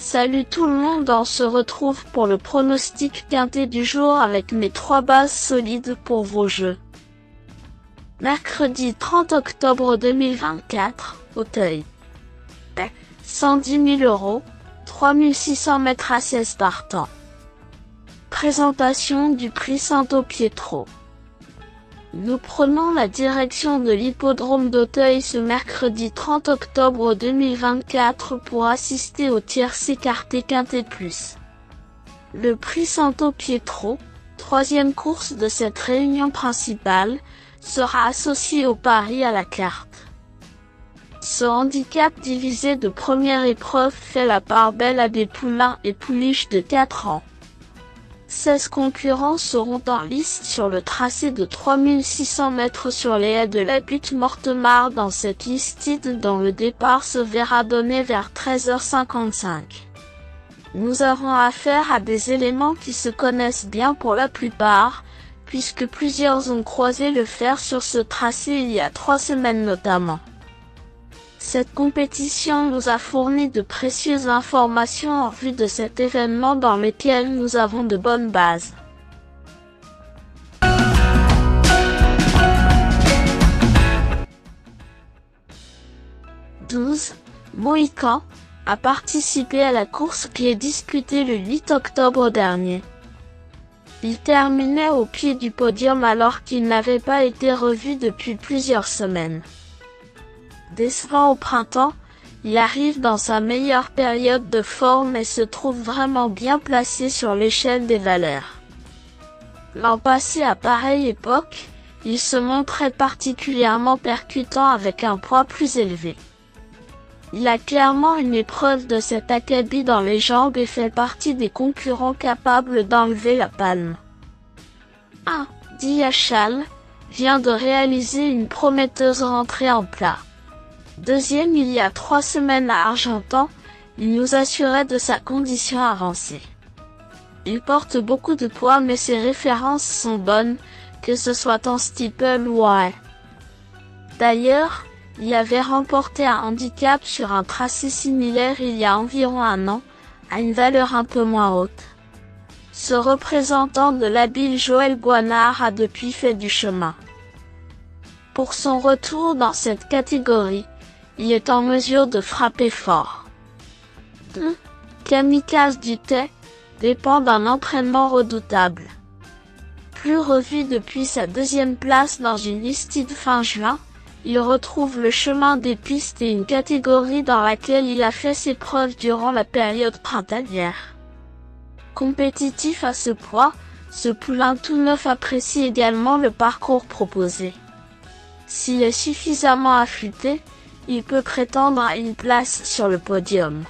Salut tout le monde, on se retrouve pour le pronostic quintet du jour avec mes 3 bases solides pour vos jeux. Mercredi 30 octobre 2024, Auteuil. 110 000 €, 3600 mètres à 16 partants. Présentation du prix Santo Pietro. Nous prenons la direction de l'hippodrome d'Auteuil ce mercredi 30 octobre 2024 pour assister au tierce écarté quintet plus. Le prix Santo Pietro, troisième course de cette réunion principale, sera associé au pari à la carte. Ce handicap divisé de première épreuve fait la part belle à des poulains et pouliches de 4 ans. 16 concurrents seront en liste sur le tracé de 3600 mètres sur les haies de la butte Mortemart dans cette listide dont le départ se verra donner vers 13h55. Nous avons affaire à des éléments qui se connaissent bien pour la plupart, puisque plusieurs ont croisé le fer sur ce tracé il y a 3 semaines notamment. Cette compétition nous a fourni de précieuses informations en vue de cet événement dans lequel nous avons de bonnes bases. Mohican a participé à la course qui est disputée le 8 octobre dernier. Il terminait au pied du podium alors qu'il n'avait pas été revu depuis plusieurs semaines. Décevant au printemps, il arrive dans sa meilleure période de forme et se trouve vraiment bien placé sur l'échelle des valeurs. L'an passé à pareille époque, il se montrait particulièrement percutant avec un poids plus élevé. Il a clairement une épreuve de cet acabit dans les jambes et fait partie des concurrents capables d'enlever la palme. Diachal vient de réaliser une prometteuse rentrée en plat. Deuxième il y a 3 semaines à Argentan, il nous assurait de sa condition avancée. Il porte beaucoup de poids mais ses références sont bonnes, que ce soit en steeple ou en haie. D'ailleurs, il avait remporté un handicap sur un tracé similaire il y a environ un an, à une valeur un peu moins haute. Ce représentant de l'habile Joël Guanard a depuis fait du chemin. Pour son retour dans cette catégorie, il est en mesure de frapper fort. Kamikaze du Thé dépend d'un entraînement redoutable. Plus revu depuis sa 2e place dans une listide fin juin, il retrouve le chemin des pistes et une catégorie dans laquelle il a fait ses preuves durant la période printanière. Compétitif à ce poids, ce poulain tout neuf apprécie également le parcours proposé. S'il est suffisamment affûté, il peut prétendre à une place sur le podium.